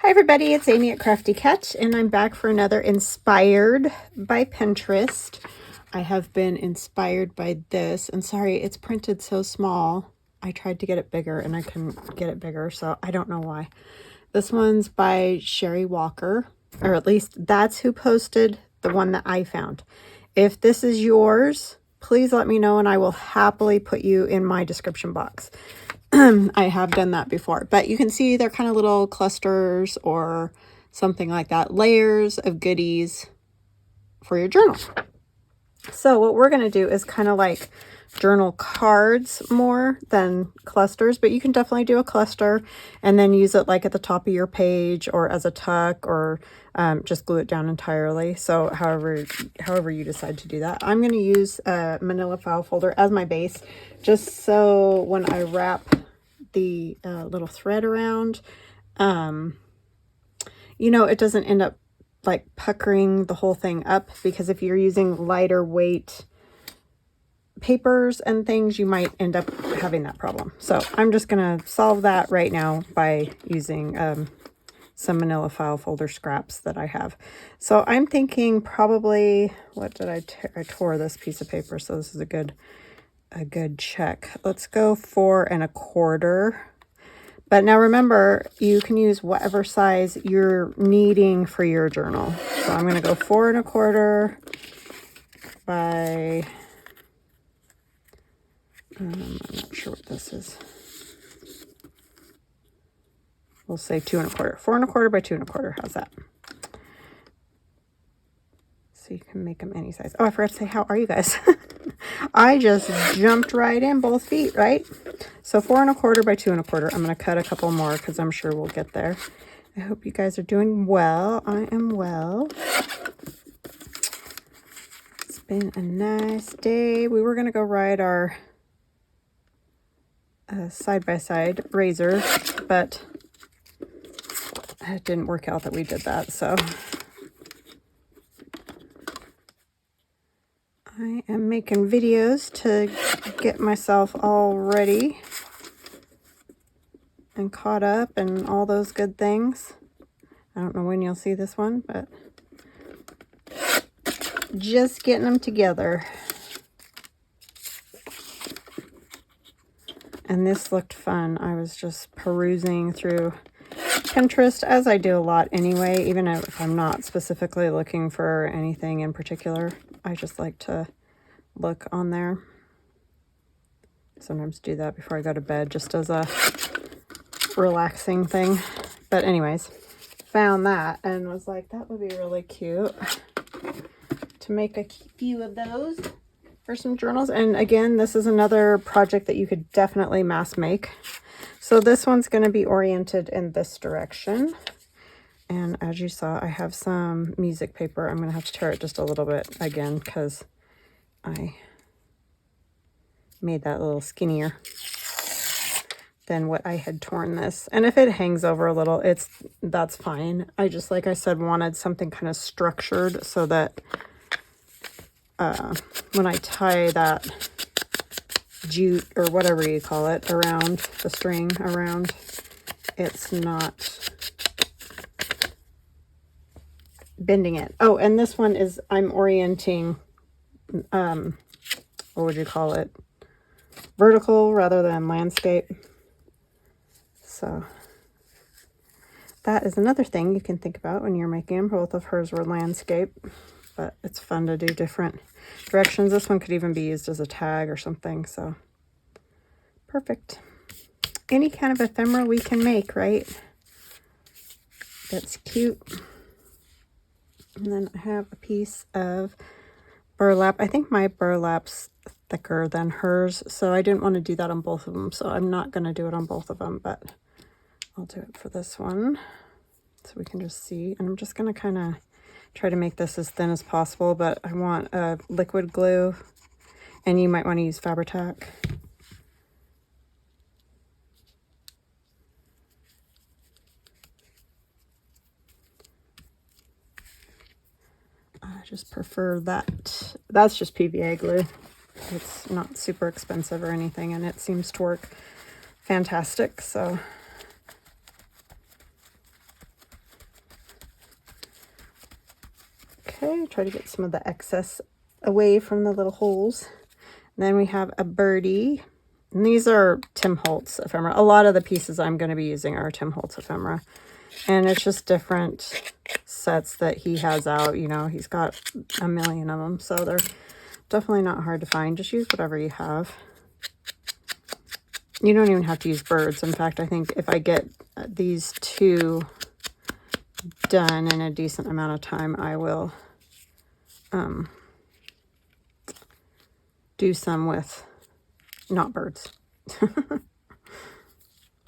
Hi everybody, it's Amy at Crafty Cat, and I'm back for another Inspired by Pinterest. I have been inspired by this, and sorry, it's printed so small. I tried to get it bigger and I couldn't get it bigger, so I don't know why. This one's by Sherry Walker, or at least that's who posted the one that I found. If this is yours, please let me know and I will happily put you in my description box. I have done that before, but you can see they're kind of little clusters or something like that, layers of goodies for your journal. So what we're going to do is kind of like journal cards more than clusters, but you can definitely do a cluster and then use it like at the top of your page or as a tuck, or just glue it down entirely. So however you decide to do that. I'm going to use a manila file folder as my base, just so when I wrap the little thread around, you know, it doesn't end up like puckering the whole thing up, because if you're using lighter weight papers and things, you might end up having that problem. So I'm just going to solve that right now by using some manila file folder scraps that I have. So I'm thinking probably, what did I tore this piece of paper, so this is a good check. Let's go 4 1/4. But now remember, you can use whatever size you're needing for your journal. So I'm going to go 4 1/4 by, I'm not sure what this is. We'll say 2 1/4. 4 1/4 by 2 1/4. How's that? So you can make them any size. Oh, I forgot to say, how are you guys? I just jumped right in both feet, right? So 4 1/4 by 2 1/4. I'm going to cut a couple more because I'm sure we'll get there. I hope you guys are doing well. I am well. It's been a nice day. We were going to go ride our side-by-side razor, but it didn't work out that we did that, so I am making videos to get myself all ready and caught up and all those good things. I don't know when you'll see this one, but just getting them together. And this looked fun. I was just perusing through Pinterest, as I do a lot anyway, even if I'm not specifically looking for anything in particular. I just like to look on there. Sometimes do that before I go to bed, just as a relaxing thing. But anyways, found that and was like, that would be really cute to make a few of those for some journals. And again, this is another project that you could definitely mass make. So this one's going to be oriented in this direction. And as you saw, I have some music paper. I'm going to have to tear it just a little bit again because I made that a little skinnier than what I had torn this. And if it hangs over a little, that's fine. I just, like I said, wanted something kind of structured so that when I tie that jute or whatever you call it around the string around, it's not bending it. Oh, and this one is, I'm orienting, what would you call it? Vertical rather than landscape. So that is another thing you can think about when you're making them. Both of hers were landscape, but it's fun to do different directions. This one could even be used as a tag or something, so perfect. Any kind of ephemera we can make, right? That's cute. And then I have a piece of burlap. I think my burlap's thicker than hers, so I didn't want to do that on both of them, so I'm not going to do it on both of them, but I'll do it for this one so we can just see. And I'm just going to kind of try to make this as thin as possible, but I want a liquid glue, and you might want to use Fabri-Tac. I just prefer that. That's just PVA glue. It's not super expensive or anything, and it seems to work fantastic, so Okay, try to get some of the excess away from the little holes. And then we have a birdie. And these are Tim Holtz ephemera. A lot of the pieces I'm going to be using are Tim Holtz ephemera. And it's just different sets that he has out. You know, he's got a million of them. So they're definitely not hard to find. Just use whatever you have. You don't even have to use birds. In fact, I think if I get these two done in a decent amount of time, I will do some with not birds.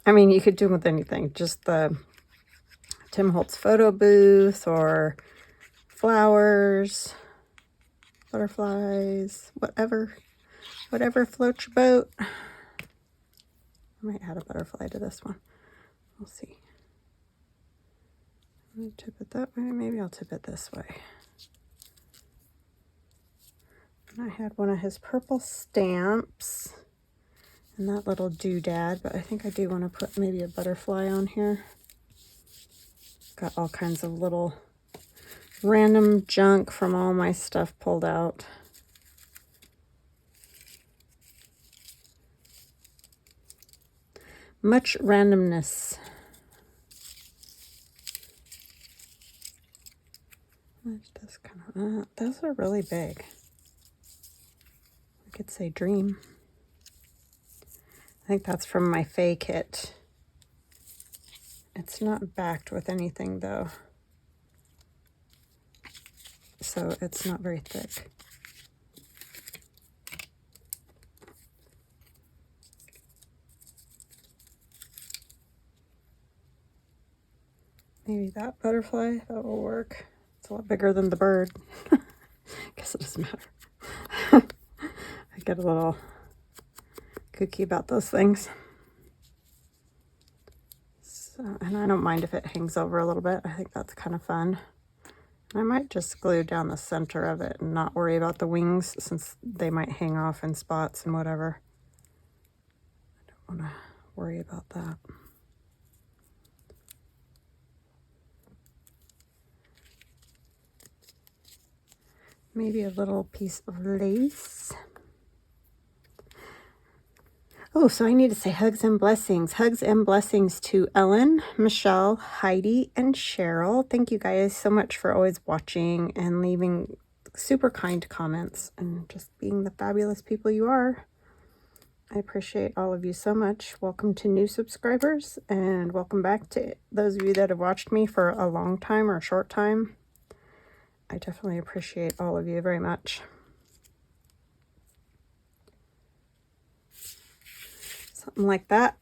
I mean, you could do them with anything. Just the Tim Holtz photo booth or flowers, butterflies, whatever floats your boat. I might add a butterfly to this one. We'll see. I'm going to tip it that way. Maybe I'll tip it this way. And I had one of his purple stamps and that little doodad, but I think I do want to put maybe a butterfly on here. Got all kinds of little random junk from all my stuff pulled out. Much randomness. This kind of, those are really big. I could say dream. I think that's from my Fae kit. It's not backed with anything though, so it's not very thick. Maybe that butterfly, that will work. It's a lot bigger than the bird. Guess it doesn't matter. I get a little kooky about those things. So, and I don't mind if it hangs over a little bit. I think that's kind of fun. And I might just glue down the center of it and not worry about the wings, since they might hang off in spots and whatever. I don't want to worry about that. Maybe a little piece of lace. Oh, so I need to say hugs and blessings. Hugs and blessings to Ellen, Michelle, Heidi, and Cheryl. Thank you guys so much for always watching and leaving super kind comments and just being the fabulous people you are. I appreciate all of you so much. Welcome to new subscribers, and welcome back to those of you that have watched me for a long time or a short time. I definitely appreciate all of you very much. Something like that.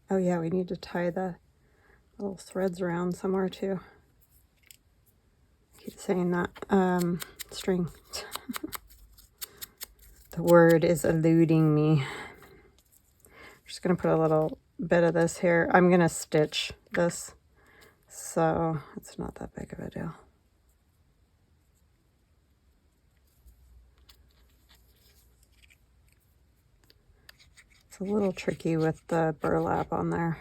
Oh yeah, we need to tie the little threads around somewhere too. I keep saying that. String. The word is eluding me. I'm just going to put a little bit of this here. I'm going to stitch this, so it's not that big of a deal. A little tricky with the burlap on there,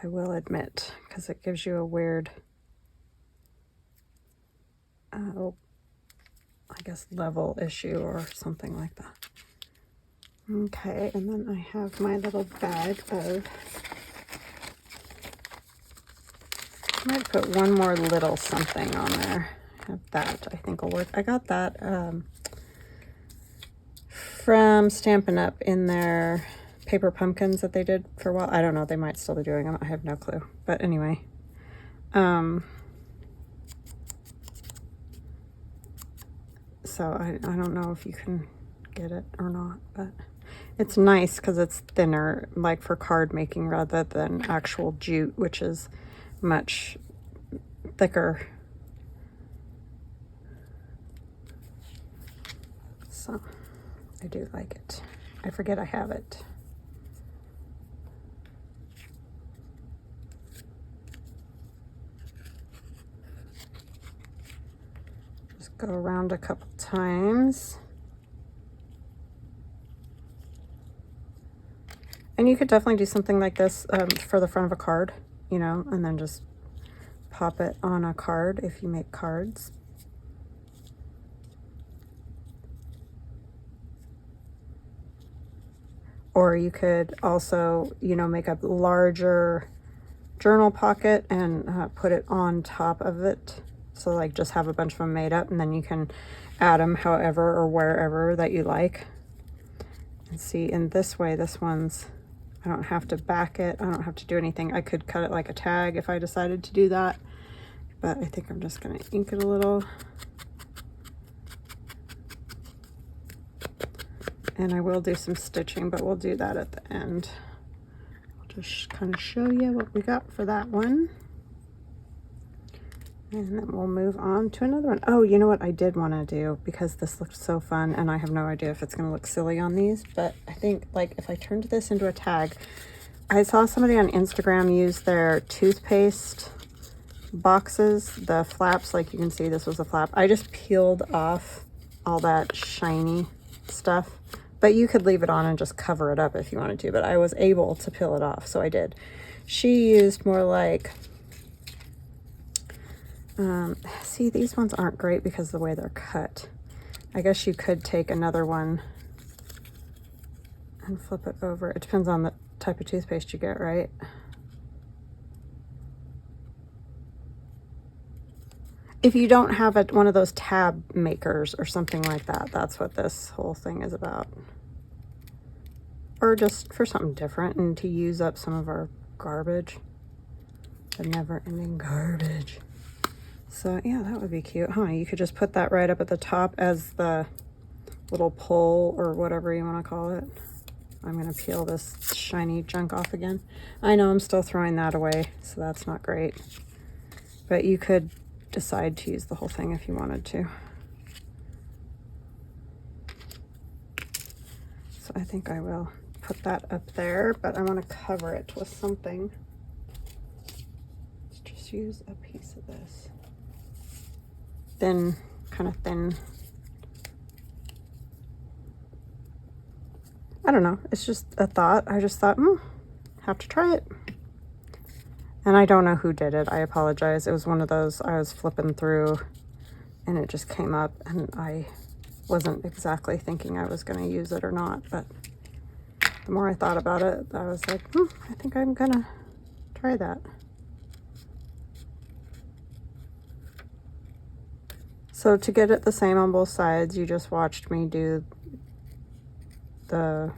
I will admit, because it gives you a weird, I guess, level issue or something like that. Okay, and then I have my little bag of, I might put one more little something on there. I have that, I think will work. I got that from Stampin' Up! In their paper pumpkins that they did for a while. I don't know, they might still be doing them. I have no clue. But anyway. So I don't know if you can get it or not, but it's nice because it's thinner, like for card making, rather than actual jute, which is much thicker. So I do like it. I forget I have it. Just go around a couple times. And you could definitely do something like this for the front of a card, you know, and then just pop it on a card if you make cards. Or you could also, you know, make a larger journal pocket and put it on top of it. So like just have a bunch of them made up, and then you can add them however or wherever that you like. And see, in this way, this one's, I don't have to back it. I don't have to do anything. I could cut it like a tag if I decided to do that. But I think I'm just going to ink it a little. And I will do some stitching, but we'll do that at the end. I'll just kind of show you what we got for that one. And then we'll move on to another one. Oh, you know what I did want to do, because this looks so fun, and I have no idea if it's going to look silly on these, but I think like if I turned this into a tag, I saw somebody on Instagram use their toothpaste boxes, the flaps, like you can see this was a flap. I just peeled off all that shiny stuff, but you could leave it on and just cover it up if you wanted to, but I was able to peel it off, so I did. She used more like, see, these ones aren't great because of the way they're cut. I guess you could take another one and flip it over. It depends on the type of toothpaste you get, right? If you don't have one of those tab makers or something like that, that's what this whole thing is about. Or just for something different and to use up some of our garbage. The never-ending garbage. So yeah, that would be cute, huh? You could just put that right up at the top as the little pole or whatever you want to call it. I'm going to peel this shiny junk off again. I know I'm still throwing that away, so that's not great. But you could decide to use the whole thing if you wanted to. So I think I will put that up there, but I want to cover it with something. Let's just use a piece of this. Thin, kind of thin. I don't know, it's just a thought. I just thought, have to try it. And I don't know who did it. I apologize. It was one of those I was flipping through and it just came up, and I wasn't exactly thinking I was going to use it or not. But the more I thought about it, I was like, I think I'm going to try that. So to get it the same on both sides, you just watched me do the,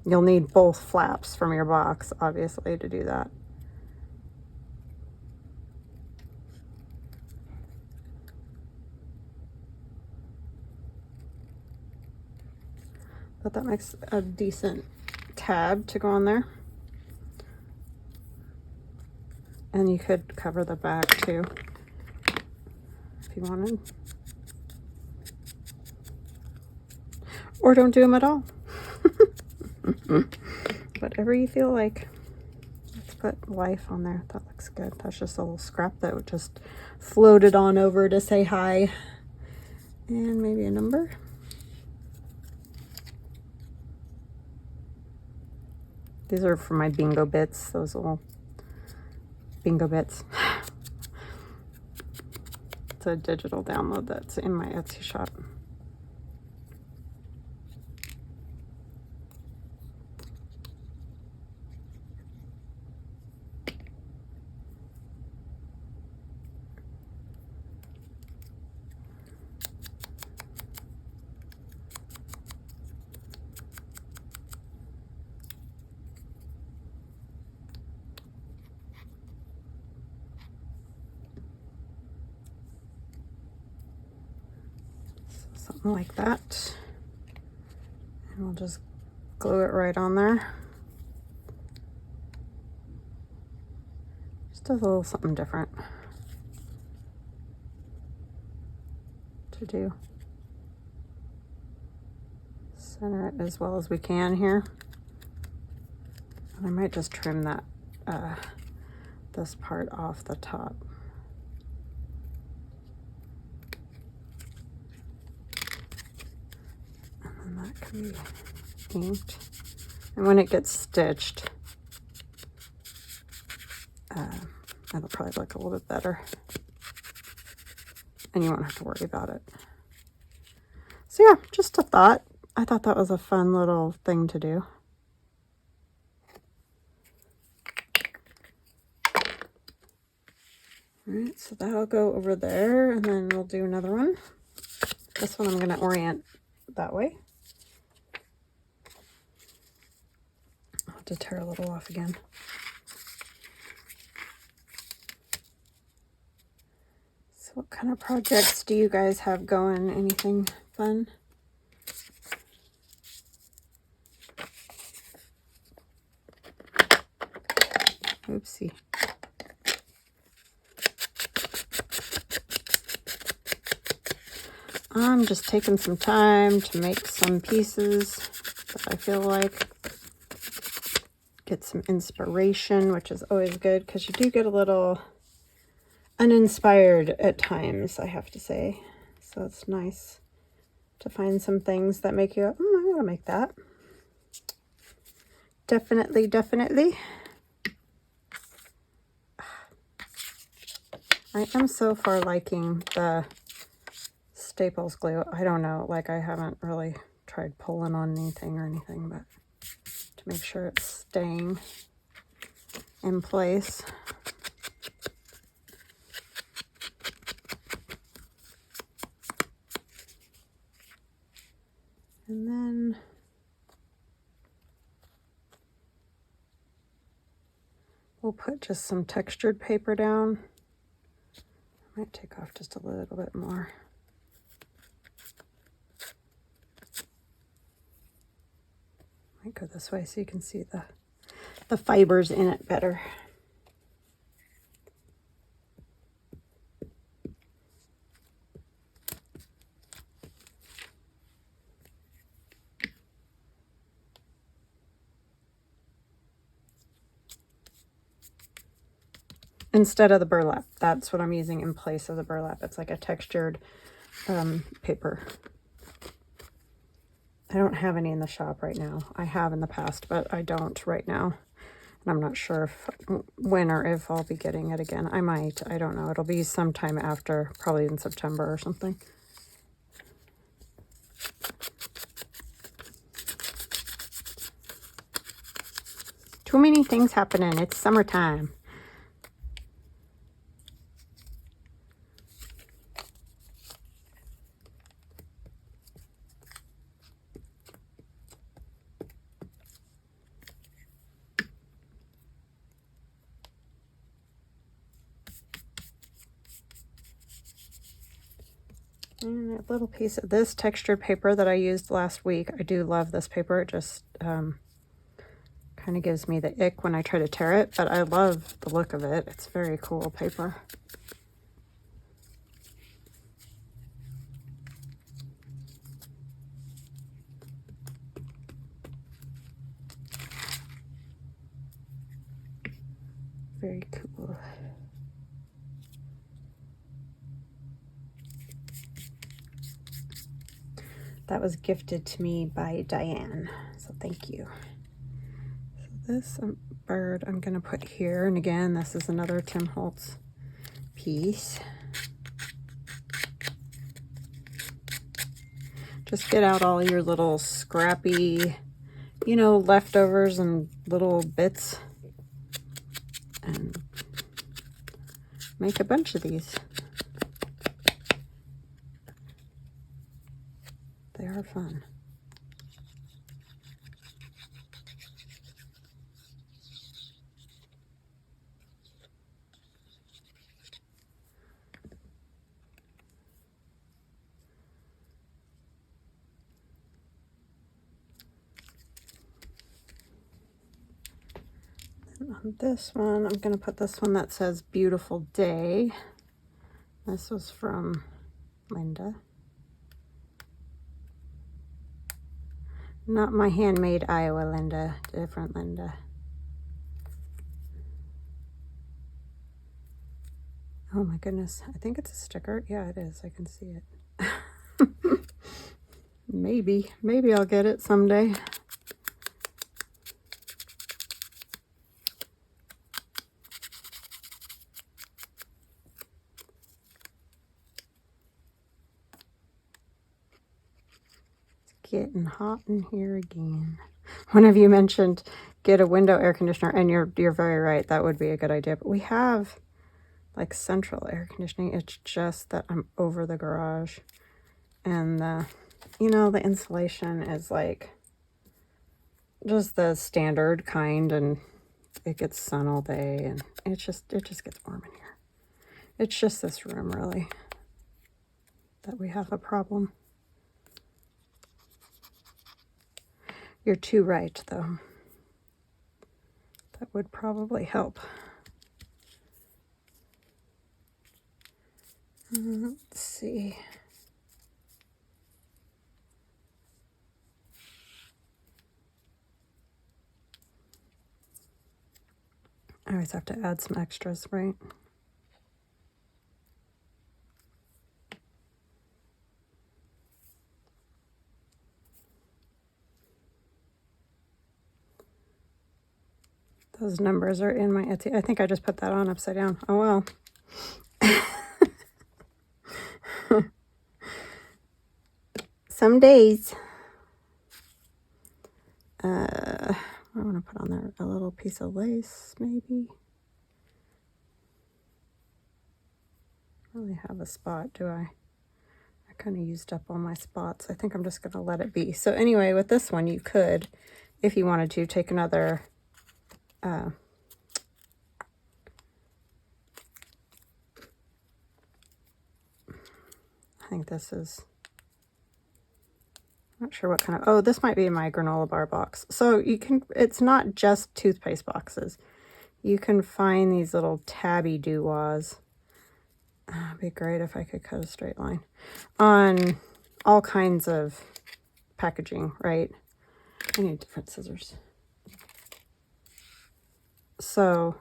you'll need both flaps from your box, obviously, to do that. But that makes a decent tab to go on there. And you could cover the back too, if you wanted. Or don't do them at all. Whatever you feel like. Let's put life on there. That looks good. That's just a little scrap that would just floated on over to say hi. And maybe a number. These are for my bingo bits, those little bingo bits. It's a digital download that's in my Etsy shop. Something like that, and we'll just glue it right on there. Just a little something different to do. Center it as well as we can here. And I might just trim that this part off the top. And that can be inked. And when it gets stitched, That'll probably look a little bit better. And you won't have to worry about it. So yeah, just a thought. I thought that was a fun little thing to do. All right, so that'll go over there, and then we'll do another one. This one I'm going to orient that way. I'll have to tear a little off again. So what kind of projects do you guys have going? Anything fun? Oopsie. I'm just taking some time to make some pieces that I feel like get some inspiration, which is always good because you do get a little uninspired at times, I have to say. So it's nice to find some things that make you go, I want to make that. Definitely, definitely. I am so far liking the Staples glue. I don't know, like I haven't really tried pulling on anything or anything, but to make sure it's staying in place. And then we'll put just some textured paper down. I might take off just a little bit more. Might go this way so you can see the fibers in it better. Instead of the burlap, that's what I'm using in place of the burlap. It's like a textured paper. I don't have any in the shop right now. I have in the past, but I don't right now. And I'm not sure when or if I'll be getting it again. I might. I don't know. It'll be sometime after, probably in September or something. Too many things happening. It's summertime. And a little piece of this textured paper that I used last week. I do love this paper. It just kind of gives me the ick when I try to tear it, but I love the look of it. It's very cool paper. Very cool. That was gifted to me by Diane, so thank you. So this bird I'm going to put here, and again, this is another Tim Holtz piece. Just get out all your little scrappy, you know, leftovers and little bits, and make a bunch of these. They are fun. And on this one, I'm going to put this one that says Beautiful Day. This was from Linda. Not my handmade Iowa Linda, different Linda. Oh my goodness, I think it's a sticker. Yeah, it is. I can see it. Maybe I'll get it someday. getting hot in here again. One of you mentioned get a window air conditioner, and you're very right. That would be a good idea. But we have like central air conditioning. It's just that I'm over the garage, and you know, the insulation is like just the standard kind, and it gets sun all day, and it just gets warm in here. It's just this room really that we have a problem. You're too right, though. That would probably help. Let's see. I always have to add some extras, right? Those numbers are in my Etsy. I think I just put that on upside down. Oh, well. Some days. I want to put on there a little piece of lace, maybe. I don't really have a spot, do I? I kind of used up all my spots. I think I'm just going to let it be. So anyway, with this one, you could, if you wanted to, take another... I think this is... Not sure what kind of... Oh, this might be my granola bar box. So you can... It's not just toothpaste boxes. You can find these little tabby doowads. It'd be great if I could cut a straight line. On all kinds of packaging, right? I need different scissors. So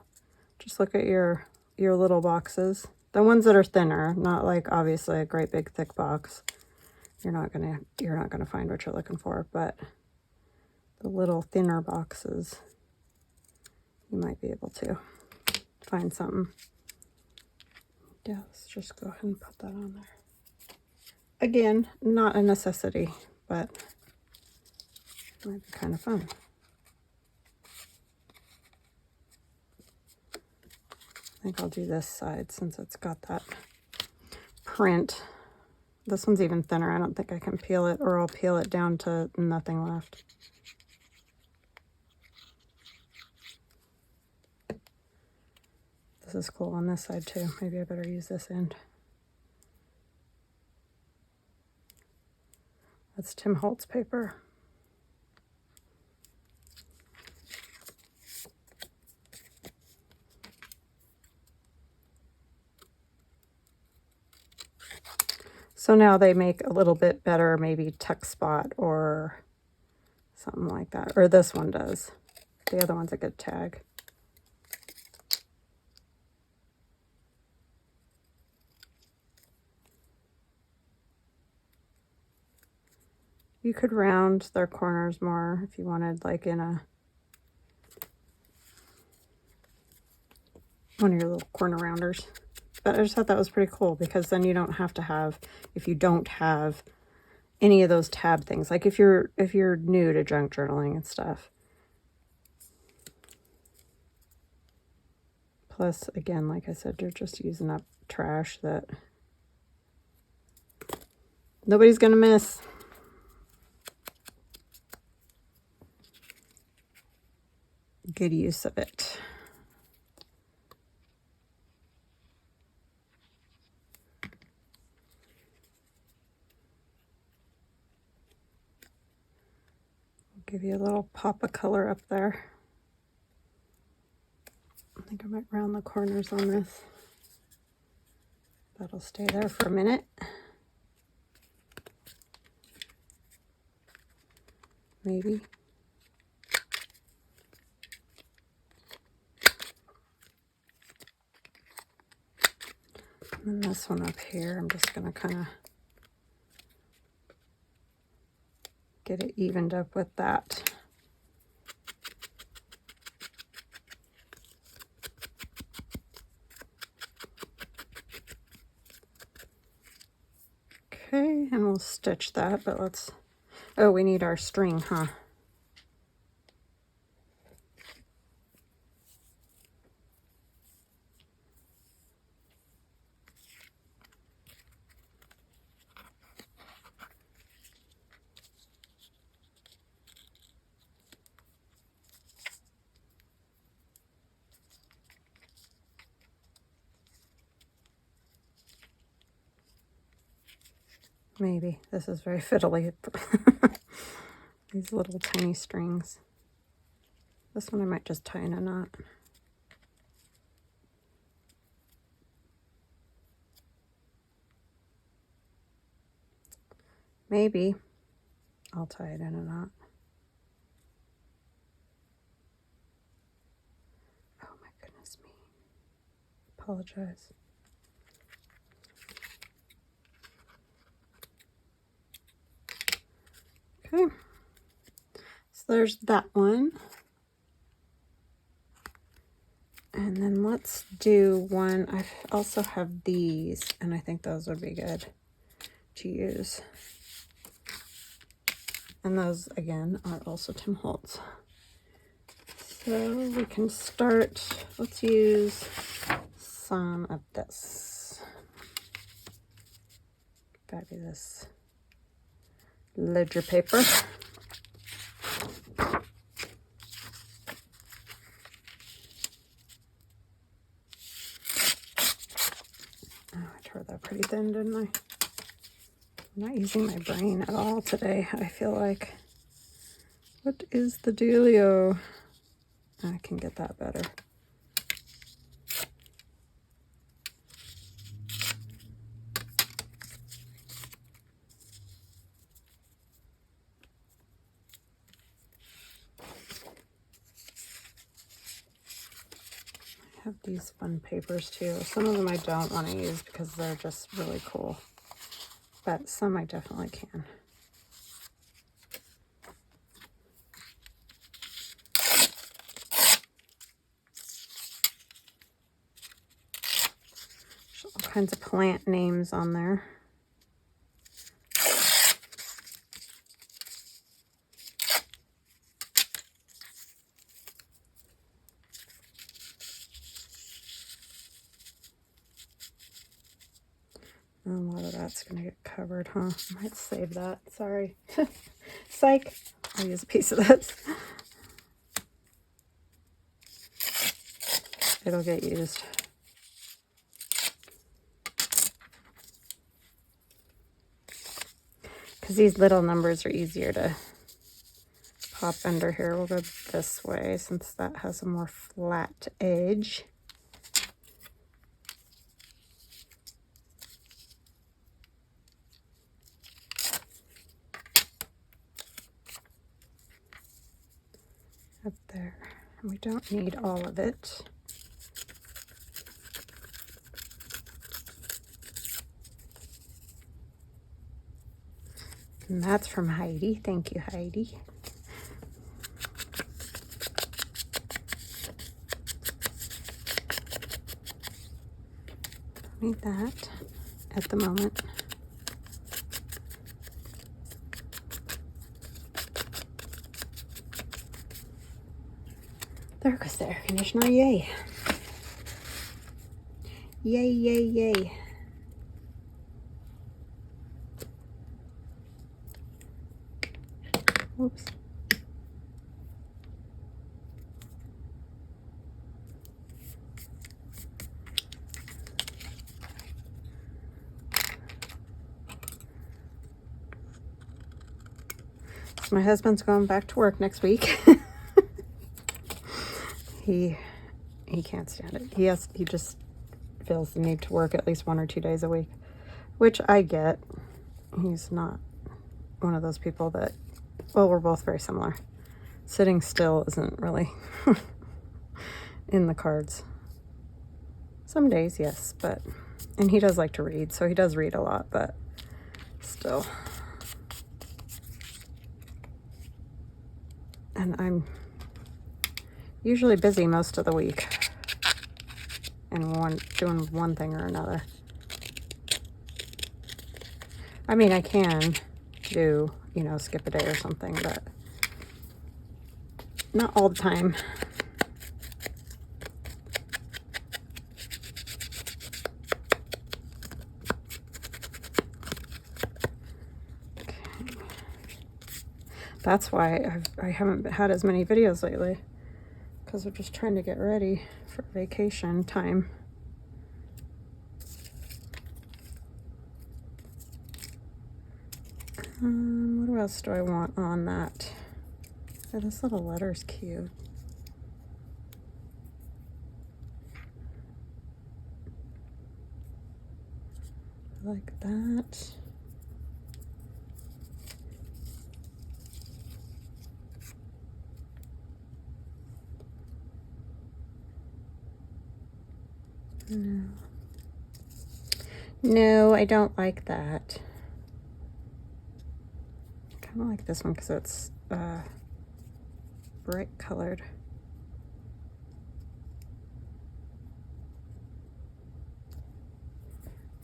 just look at your little boxes. The ones that are thinner, not like obviously a great big thick box. You're not gonna find what you're looking for, but the little thinner boxes, you might be able to find something. Yeah, let's just go ahead and put that on there. Again, not a necessity, but it might be kind of fun. I think I'll do this side since it's got that print. This one's even thinner. I don't think I can peel it, or I'll peel it down to nothing left. This is cool on this side too. Maybe I better use this end. That's Tim Holtz paper. So now they make a little bit better, maybe tuck spot or something like that. Or this one does. The other one's a good tag. You could round their corners more if you wanted, like in one of your little corner rounders. But I just thought that was pretty cool, because then you don't have to have, if you don't have any of those tab things, like if you're new to junk journaling and stuff. Plus, again, like I said, you're just using up trash that nobody's gonna miss. Good use of it. Give you a little pop of color up there. I think I might round the corners on this. That'll stay there for a minute. Maybe. And then this one up here, I'm just going to kind of get it evened up with that. Okay, and we'll stitch that, but let's Oh, we need our string, huh? Maybe. This is very fiddly. These little tiny strings. This one I might just tie in a knot. Maybe I'll tie it in a knot. Oh my goodness me. Apologize. Okay. So there's that one. And then let's do one. I also have these, and I think those would be good to use. And those, again, are also Tim Holtz. So we can start, let's use some of this fabulous ledger paper. That pretty thin, didn't I? I'm not using my brain at all today. I feel like, what is the dealio? I can get that better. I have these fun papers too. Some of them I don't want to use because they're just really cool, but some I definitely can. There's all kinds of plant names on there. A lot of that's going to get covered, huh? I might save that. Sorry. Psych. I'll use a piece of this. It'll get used. Because these little numbers are easier to pop under here. We'll go this way since that has a more flat edge. Up there. And we don't need all of it. And that's from Heidi. Thank you, Heidi. Don't need that at the moment. There goes the air conditioner, yay. Yay, yay, yay. Oops. So my husband's going back to work next week. He can't stand it. He just feels the need to work at least 1 or 2 days a week, which I get. He's not one of those people that, well, we're both very similar. Sitting still isn't really in the cards. Some days, yes, but, and he does like to read, so he does read a lot, but still. And I'm usually busy most of the week and doing one thing or another. I mean, I can do you know, skip a day or something, but not all the time. Okay. That's why I haven't had as many videos lately, because we're just trying to get ready for vacation time. What else do I want on that? Oh, this little letter's cute. I like that. No. No, I don't like that. I kind of like this one because it's bright colored.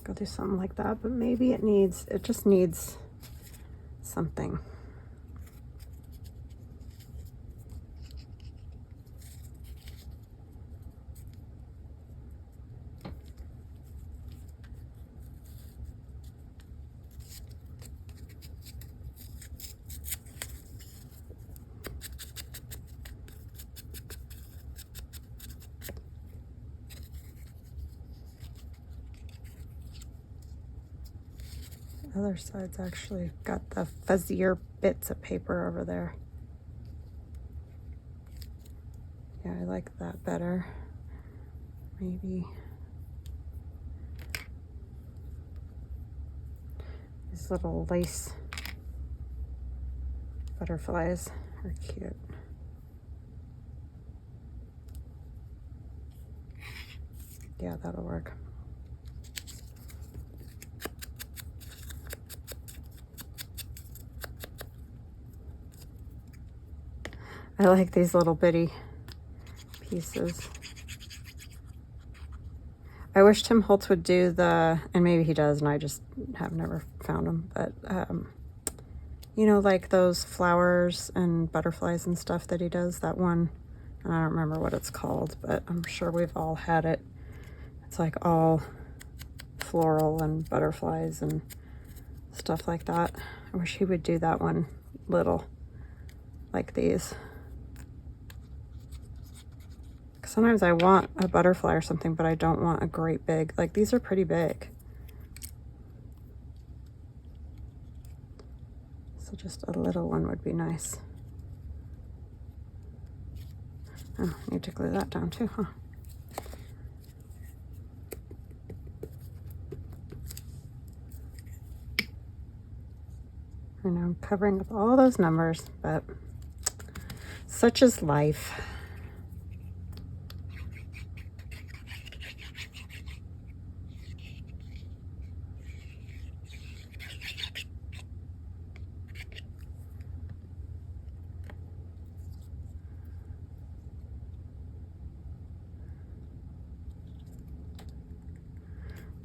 Go do something like that, but maybe it just needs something. Other side's actually got the fuzzier bits of paper over there. Yeah, I like that better. Maybe these little lace butterflies are cute. Yeah, that'll work. I like these little bitty pieces. I wish Tim Holtz would do and maybe he does, and I just have never found them, but you know, like those flowers and butterflies and stuff that he does, that one, and I don't remember what it's called, but I'm sure we've all had it. It's like all floral and butterflies and stuff like that. I wish he would do that one little, like these. Sometimes I want a butterfly or something, but I don't want a great big, like these are pretty big. So just a little one would be nice. Oh, I need to glue that down too, huh? I know I'm covering up all those numbers, but such is life.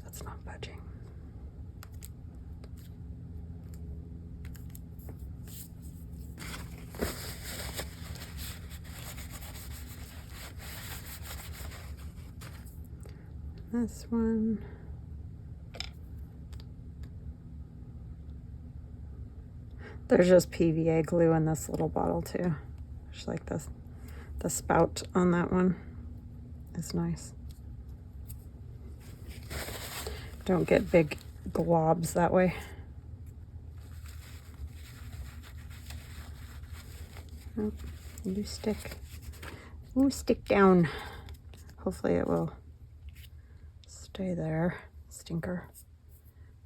That's not budging. This one. There's just PVA glue in this little bottle too. Just like this. The spout on that one is nice. Don't get big globs that way. Oh, you stick. Ooh, stick down. Hopefully it will stay there. Stinker.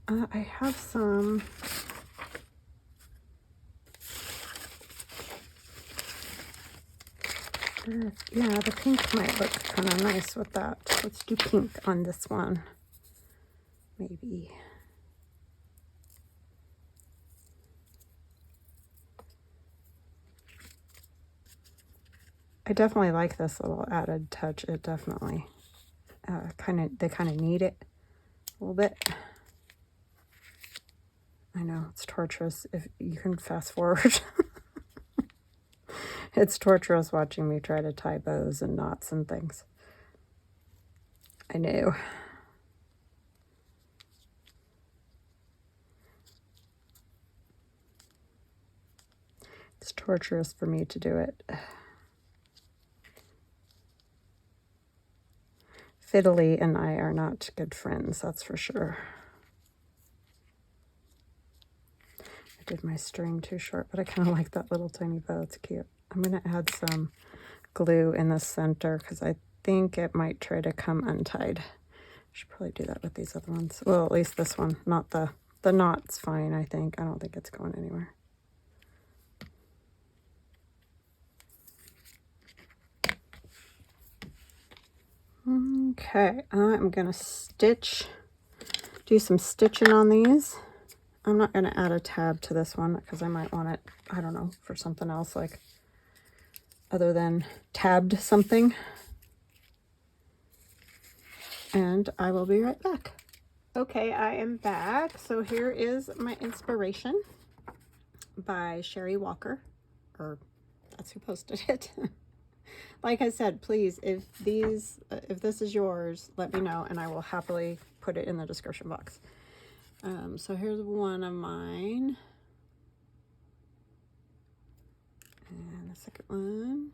I have some. Yeah, the pink might look kind of nice with that. Let's do pink on this one. Maybe. I definitely like this little added touch. It definitely they kind of need it a little bit. I know, it's torturous. If you can fast forward. It's torturous watching me try to tie bows and knots and things. I know. It's torturous for me to do it. Fiddly and I are not good friends, that's for sure. I did my string too short, but I kind of like that little tiny bow. It's cute. I'm going to add some glue in the center because I think it might try to come untied. I should probably do that with these other ones. Well, at least this one, not the knot's fine, I think. I don't think it's going anywhere. Okay, I'm going to do some stitching on these. I'm not going to add a tab to this one because I might want it, I don't know, for something else like other than tabbed something. And I will be right back. Okay, I am back. So here is my inspiration by Sherry Walker, or that's who posted it. Like I said, please, if this is yours, let me know and I will happily put it in the description box. So here's one of mine. And the second one.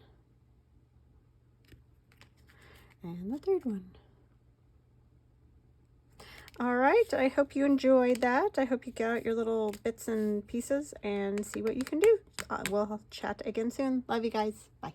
And the third one. All right, I hope you enjoyed that. I hope you got out your little bits and pieces and see what you can do. We'll chat again soon. Love you guys. Bye.